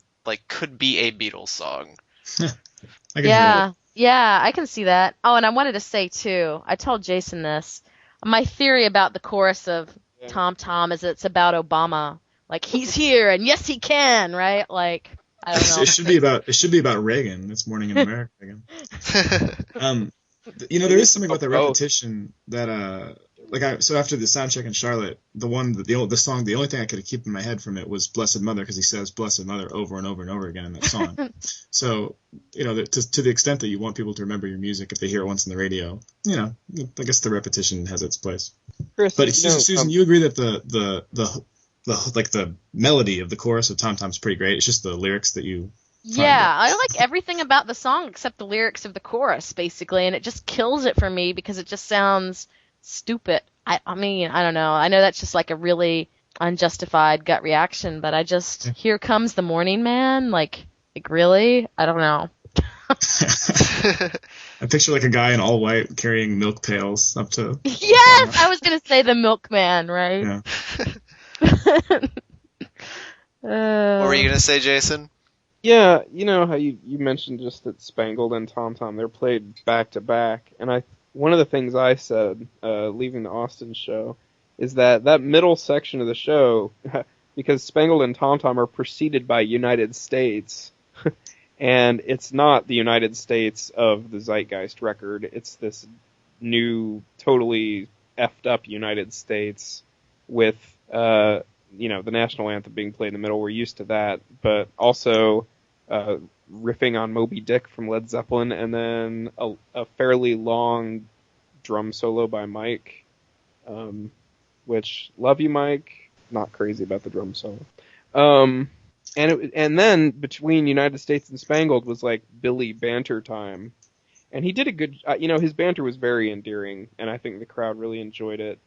could be a Beatles song. I can hear it. Yeah, I can see that. Oh, and I wanted to say, too, I told Jason this. My theory about the chorus of Tom Tom is it's about Obama. Like, he's here, and yes, he can, right? Like, I don't know. It should be about Reagan. It's Morning in America again. There is something about the repetition that so after the sound check in Charlotte, the song, the only thing I could keep in my head from it was Blessed Mother, because he says Blessed Mother over and over and over again in that song. So, to the extent that you want people to remember your music if they hear it once on the radio, I guess the repetition has its place. Chris, but Susan, you agree that the melody of the chorus of Tom Tom's pretty great. It's just the lyrics that you. Yeah, I like everything about the song except the lyrics of the chorus, basically, and it just kills it for me because it just sounds stupid. I mean, I don't know. I know that's just like a really unjustified gut reaction, but here comes the Morning Man. Like really? I don't know. I picture like a guy in all white carrying milk pails up to. Yes, I was gonna say the milkman, right? Yeah. What were you gonna say, Jason? Yeah, you know how you mentioned just that Spangled and Tom Tom, they're played back to back, and one of the things I said leaving the Austin show is that middle section of the show, because Spangled and Tom Tom are preceded by United States, and it's not the United States of the Zeitgeist record, it's this new, totally effed up United States with, the national anthem being played in the middle. We're used to that, but also riffing on Moby Dick from Led Zeppelin, and then a fairly long drum solo by Mike, which, love you, Mike, not crazy about the drum solo. And then between United States and Spangled was like Billy banter time, and he did a good. His banter was very endearing, and I think the crowd really enjoyed it.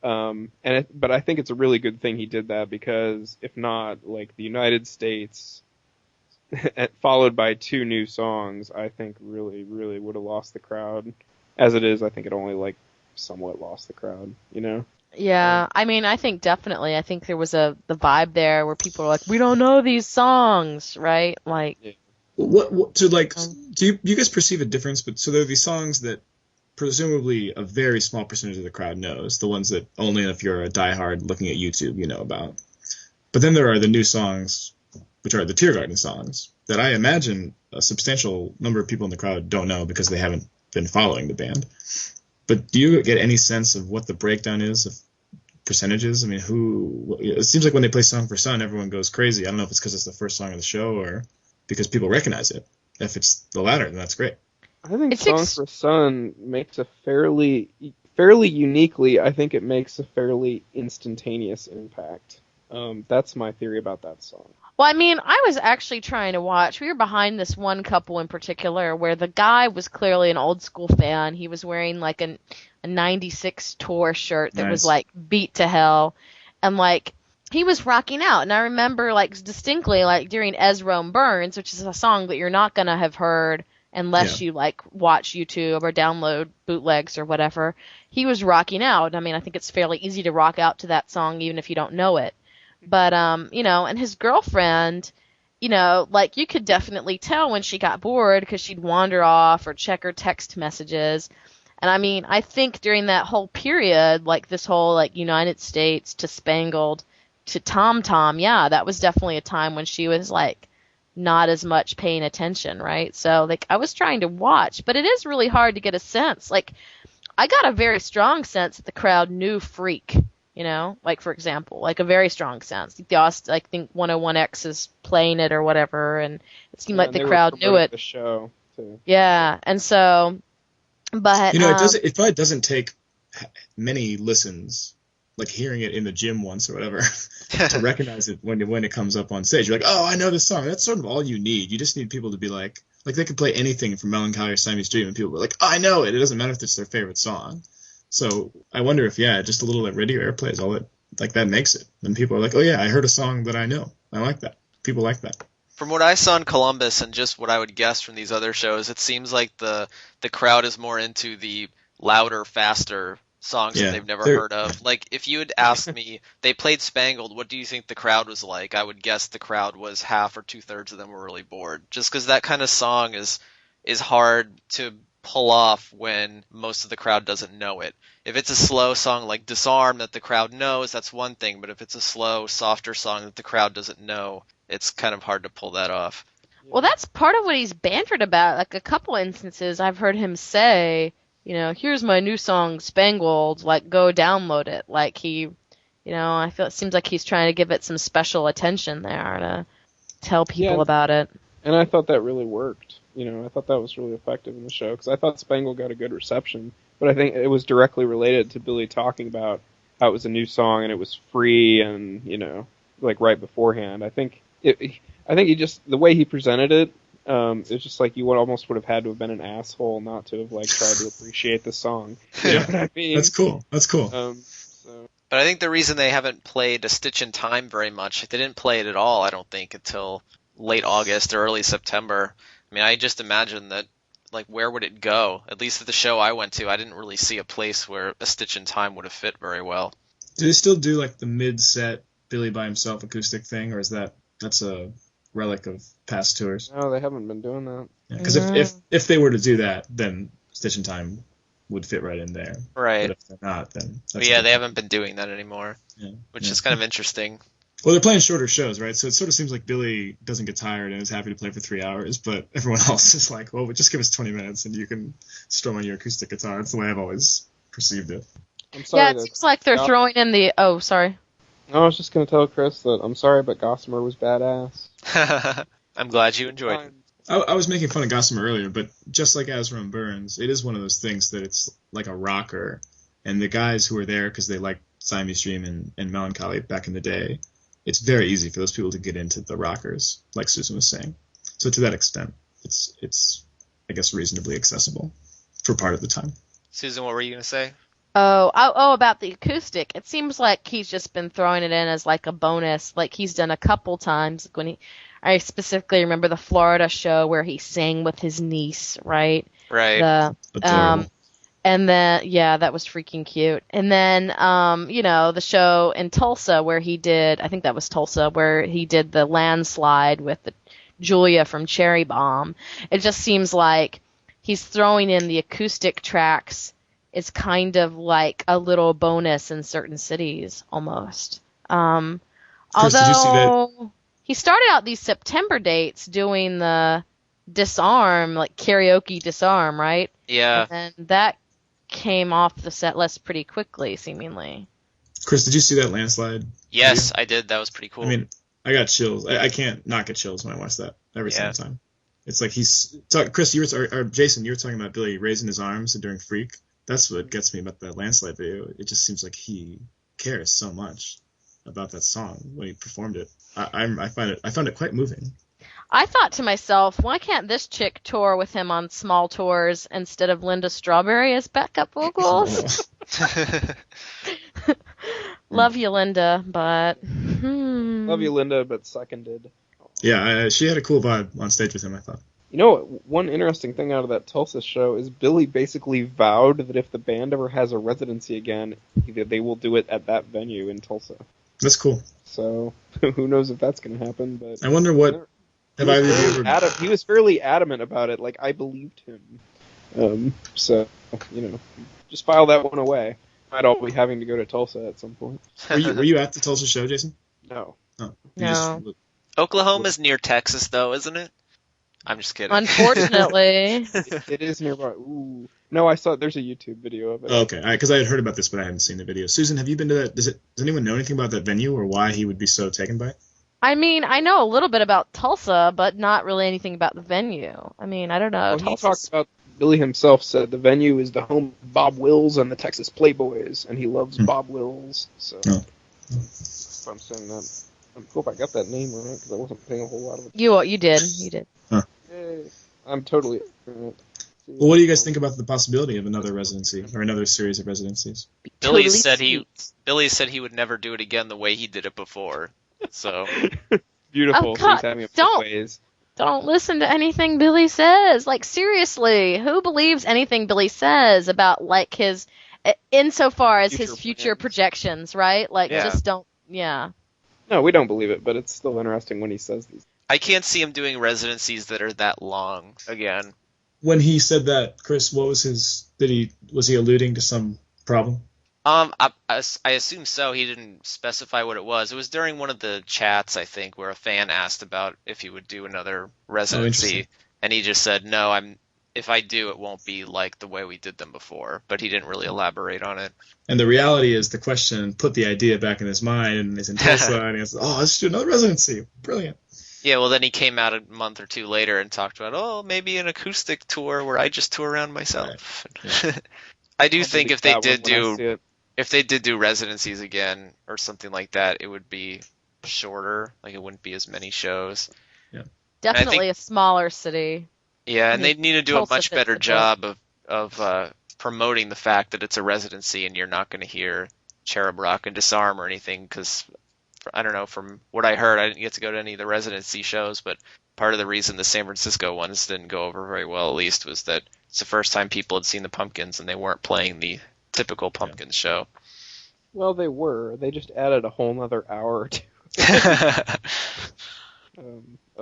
But I think it's a really good thing he did that, because if not, like, the United States, followed by two new songs, I think really, really would have lost the crowd. As it is, I think it only like somewhat lost the crowd. Yeah, I mean, I think definitely. I think there was the vibe there where people were like, we don't know these songs, right? Like, do you guys perceive a difference? But so there are these songs that presumably a very small percentage of the crowd knows, the ones that only if you're a diehard looking at YouTube you know about. But then there are the new songs, which are the Tear Garden songs, that I imagine a substantial number of people in the crowd don't know because they haven't been following the band. But do you get any sense of what the breakdown is of percentages? I mean, it seems like when they play Song for Sun, everyone goes crazy. I don't know if it's because it's the first song of the show or because people recognize it. If it's the latter, then that's great. I think Song for Sun makes a fairly uniquely, I think it makes a fairly instantaneous impact. That's my theory about that song. Well, I mean, I was actually trying to watch. We were behind this one couple in particular where the guy was clearly an old school fan. He was wearing like a 96 tour shirt that was like beat to hell. And like, he was rocking out. And I remember like distinctly, like during Ezra Burns, which is a song that you're not going to have heard unless you like watch YouTube or download bootlegs or whatever. He was rocking out. I mean, I think it's fairly easy to rock out to that song even if you don't know it. But, and his girlfriend, like you could definitely tell when she got bored because she'd wander off or check her text messages. And I mean, I think during that whole period, like this whole like United States to Spangled to Tom Tom, yeah, that was definitely a time when she was like not as much paying attention, right? So like I was trying to watch, but it is really hard to get a sense. Like I got a very strong sense that the crowd knew Freak. Like, for example, like a very strong sense. I think 101X is playing it or whatever, and it seemed like the crowd knew it. The show, too. Yeah, and so, but... it probably doesn't take many listens, like hearing it in the gym once or whatever, to recognize it when it comes up on stage. You're like, oh, I know this song. That's sort of all you need. You just need people to be like they could play anything from Melancholy or Siamese Dream, and people are like, oh, I know it. It doesn't matter if it's their favorite song. So I wonder if, just a little like radio airplay is all it, like that makes it. Then people are like, oh yeah, I heard a song that I know. I like that. People like that. From what I saw in Columbus and just what I would guess from these other shows, it seems like the crowd is more into the louder, faster songs that they've never heard of. Like, if you had asked me, they played Spangled, what do you think the crowd was like? I would guess the crowd was half or two-thirds of them were really bored. Just because that kind of song is hard to pull off when most of the crowd doesn't know it. If it's a slow song like Disarm that the crowd knows, that's one thing, but if it's a slow, softer song that the crowd doesn't know, it's kind of hard to pull that off. Well, that's part of what he's bantered about. Like a couple instances I've heard him say, here's my new song Spangled, like go download it. Like he, I feel it seems like he's trying to give it some special attention there to tell people about it. And I thought that really worked. I thought that was really effective in the show because I thought Spangled got a good reception, but I think it was directly related to Billy talking about how it was a new song and it was free and, like right beforehand. I think he just, the way he presented it, it's just like you almost would have had to have been an asshole not to have like tried to appreciate the song. You know what I mean? That's cool. But I think the reason they haven't played A Stitch in Time very much, they didn't play it at all, I don't think, until late August or early September. I mean, I just imagine that, like, where would it go? At least at the show I went to, I didn't really see a place where A Stitch in Time would have fit very well. Do they still do like the mid-set Billy by himself acoustic thing, or is that's a relic of past tours? No, they haven't been doing that. Because if they were to do that, then Stitch in Time would fit right in there. Right. But if they're not, then But yeah, they haven't been doing that anymore, which is kind of interesting. Well, they're playing shorter shows, right? So it sort of seems like Billy doesn't get tired and is happy to play for 3 hours, but everyone else is like, well, just give us 20 minutes and you can strum on your acoustic guitar. That's the way I've always perceived it. I'm sorry. Yeah, it seems like they're throwing in the. Oh, sorry. No, I was just going to tell Chris that I'm sorry, but Gossamer was badass. I'm glad you enjoyed it. I was making fun of Gossamer earlier, but just like Azram Burns, it is one of those things that it's like a rocker, and the guys who are there because they like Siamese Dream and Melancholy back in the day, it's very easy for those people to get into the rockers, like Susan was saying. So to that extent, it's I guess reasonably accessible for part of the time. Susan, what were you going to say? Oh, about the acoustic. It seems like he's just been throwing it in as like a bonus, like he's done a couple times. I specifically remember the Florida show where he sang with his niece, right? Right. And then, that was freaking cute. And then, the show in Tulsa where he did, I think that was Tulsa, where he did the Landslide with Julia from Cherry Bomb. It just seems like he's throwing in the acoustic tracks. It's kind of like a little bonus in certain cities, almost. Chris, Although did you see that? He started out these September dates doing the Disarm, like karaoke Disarm, right? Yeah. And then that came off the set list pretty quickly, seemingly. Chris, did you see that Landslide? Yes, video? I did. That was pretty cool. I mean, I got chills. I can't not get chills when I watch that every single time. It's like Chris, or Jason, you were talking about Billy raising his arms during Freak. That's what gets me about that Landslide video. It just seems like he cares so much about that song when he performed it. I found it quite moving. I thought to myself, why can't this chick tour with him on small tours instead of Linda Strawberry as backup vocals? Love you, Linda, but... Love you, Linda, but seconded. Yeah, she had a cool vibe on stage with him, I thought. You know, one interesting thing out of that Tulsa show is Billy basically vowed that if the band ever has a residency again, they will do it at that venue in Tulsa. That's cool. So, who knows if that's going to happen, but... I wonder what... He was fairly adamant about it, like, I believed him. So, just file that one away. Might all be having to go to Tulsa at some point. Were you at the Tulsa show, Jason? No. Oh, No. Oklahoma's near Texas, though, isn't it? I'm just kidding. Unfortunately. It is nearby. Ooh. No, I saw there's a YouTube video of it. Oh, okay, because I had heard about this, but I hadn't seen the video. Susan, have you been to that? Does anyone know anything about that venue or why he would be so taken by it? I mean, I know a little bit about Tulsa, but not really anything about the venue. I mean, I don't know. Well, he talked about, Billy himself said the venue is the home of Bob Wills and the Texas Playboys, and he loves Bob Wills. So, if I'm saying that, I hope I got that name right, because I wasn't paying a whole lot of attention. You did. Yay. I'm totally... Well, what do you guys think about the possibility of another residency or another series of residencies? Billy said he would never do it again the way he did it before. So beautiful. Oh, God, having it don't. both ways. Don't listen to anything Billy says. Like, seriously, who believes anything Billy says about, like, his, insofar as his future projections, right? Like, just don't, No, we don't believe it, but it's still interesting when he says these. I can't see him doing residencies that are that long again. When he said that, Chris, what was was he alluding to some problem? I assume so. He didn't specify what it was. It was during one of the chats, I think, where a fan asked about if he would do another residency, and he just said, "No, if I do, it won't be like the way we did them before." But he didn't really elaborate on it. And the reality is, the question put the idea back in his mind, and he's in Tulsa, and he says, "Oh, let's do another residency! Brilliant!" Yeah, well, then he came out a month or two later and talked about, maybe an acoustic tour where I just tour around myself. Right. Yeah. I do think if they did do residencies again or something like that, it would be shorter. Like, it wouldn't be as many shows. Yeah, definitely a smaller city. Yeah, and they need to do a much better job of promoting the fact that it's a residency and you're not going to hear Cherub Rock and Disarm or anything, because I don't know, from what I heard, I didn't get to go to any of the residency shows, but part of the reason the San Francisco ones didn't go over very well, at least, was that it's the first time people had seen the Pumpkins and they weren't playing the typical Pumpkins show. Well, they were. They just added a whole nother hour or two.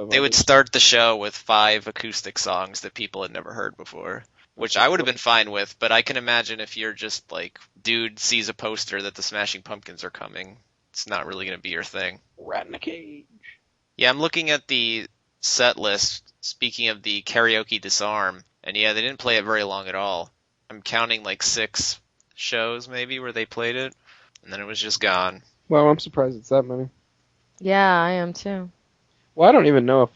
They would start the show with 5 acoustic songs that people had never heard before, which I would have been fine with, but I can imagine if you're just like, dude sees a poster that the Smashing Pumpkins are coming, it's not really going to be your thing. Rat in a cage. Yeah, I'm looking at the set list, speaking of the Karaoke Disarm, and yeah, they didn't play it very long at all. I'm counting like 6 shows maybe where they played it, and then it was just gone. Well, I'm surprised it's that many. Yeah, I am too. Well, I don't even know if,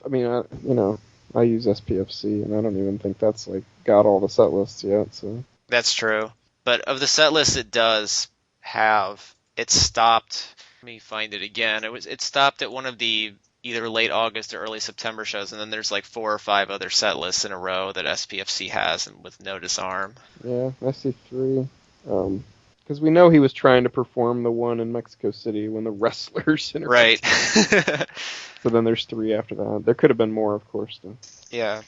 I use SPFC, and I don't even think that's, got all the set lists yet, so. That's true. But of the set list it does have, it stopped, let me find it again, it stopped at one of the either late August or early September shows, and then there's 4 or 5 other set lists in a row that SPFC has, and with no Disarm. Yeah, I see 3. Because we know he was trying to perform the one in Mexico City when the wrestlers Right. So then there's 3 after that. There could have been more, of course. Yeah.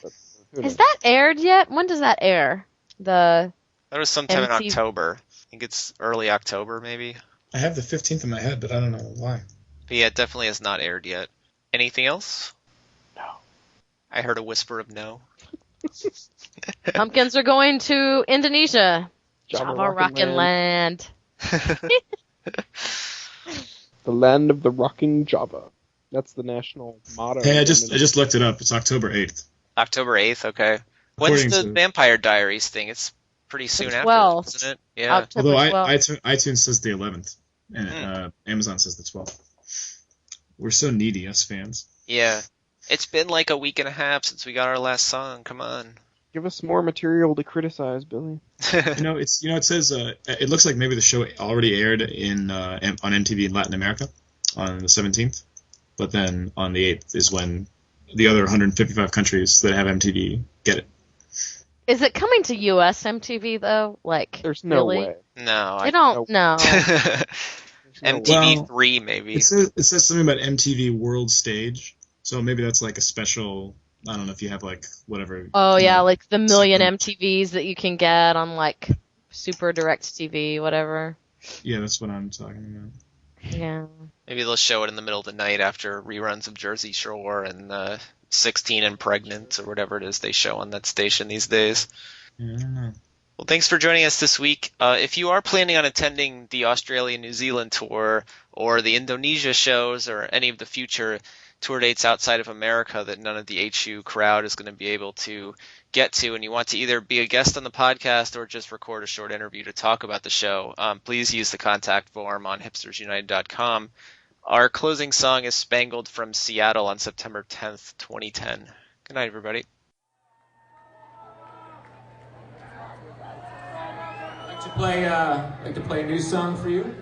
Has that aired yet? When does that air? That was sometime in MTV October. I think it's early October, maybe. I have the 15th in my head, but I don't know why. But yeah, it definitely has not aired yet. Anything else? No. I heard a whisper of no. Pumpkins are going to Indonesia. Java Java Rockin' Land. The land of the rocking Java. That's the national motto. Hey, I just looked it up. It's October 8th. October 8th, okay. When's According the to- Vampire Diaries thing? It's pretty soon The after, 12th. isn't it? Yeah. October Although 12th. iTunes says the 11th, and Amazon says the 12th. We're so needy, us fans. Yeah. It's been like a week and a half since we got our last song. Come on. Give us more material to criticize, Billy. It says it looks like maybe the show already aired on MTV in Latin America on the 17th, but then on the 8th is when the other 155 countries that have MTV get it. Is it coming to US MTV though? There's no really? way. No. I don't know. MTV 3, maybe. It says something about MTV World Stage, so maybe that's like a special. I don't know if you have whatever. Oh yeah, the million MTVs that you can get on Super Direct TV, whatever. Yeah, that's what I'm talking about. Yeah. Maybe they'll show it in the middle of the night after reruns of Jersey Shore and 16 and Pregnant or whatever it is they show on that station these days. Yeah, I don't know. Well, thanks for joining us this week. If you are planning on attending the Australia-New Zealand tour or the Indonesia shows or any of the future tour dates outside of America that none of the HU crowd is going to be able to get to, and you want to either be a guest on the podcast or just record a short interview to talk about the show, please use the contact form on hipstersunited.com. Our closing song is Spangled from Seattle on September 10th, 2010. Good night, everybody. I'd like to play a new song for you.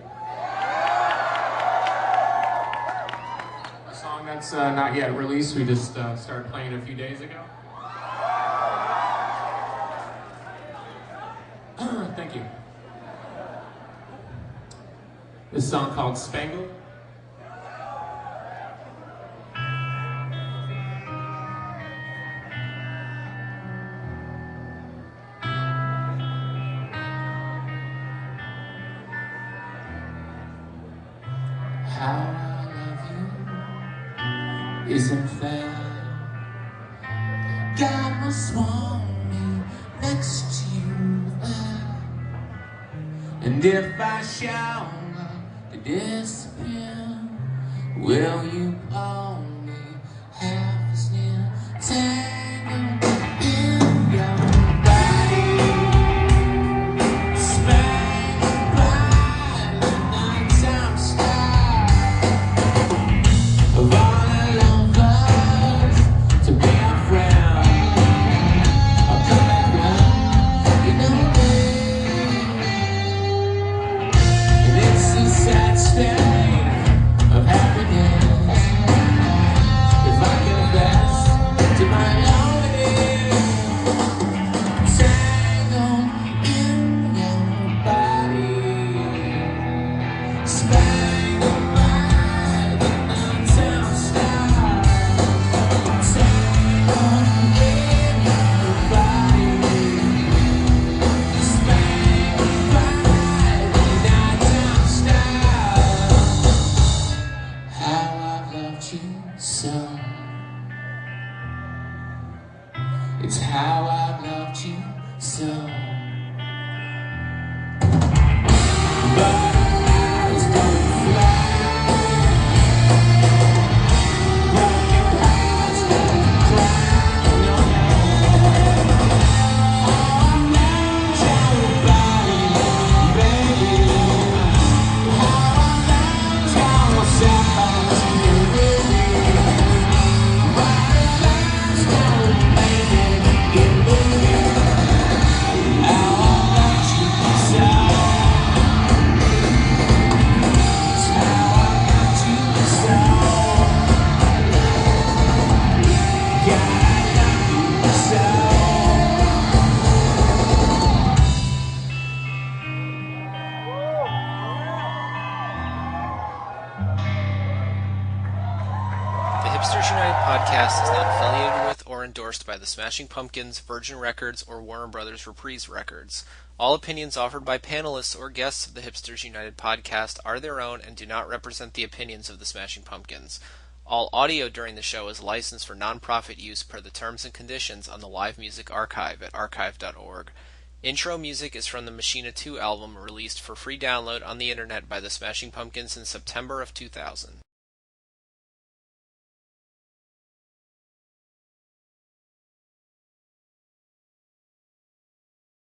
A song that's not yet released. We just started playing it a few days ago. Thank you. This song called Spangled. How I love you isn't fair. God must want me next to you there. And if I show up to disappear, will you hold me half as near? Tangled in your body, spangled by the nighttime sky. Of all the lovers to be a friend, I'll come back round, you know me. And it's a sad state of happiness if I can It's how I've loved you so. But our eyes don't fly, but your eyes don't cry, no, no. Our lives are body, baby. Our lives are separate, baby. Our lives don't make it in movie. How I love you so. The Hipsters United podcast is not affiliated with or endorsed by the Smashing Pumpkins, Virgin Records, or Warner Brothers Reprise Records. All opinions offered by panelists or guests of the Hipsters United podcast are their own and do not represent the opinions of the Smashing Pumpkins. All audio during the show is licensed for non-profit use per the terms and conditions on the Live Music Archive at archive.org. Intro music is from the Machina 2 album released for free download on the internet by the Smashing Pumpkins in September of 2000.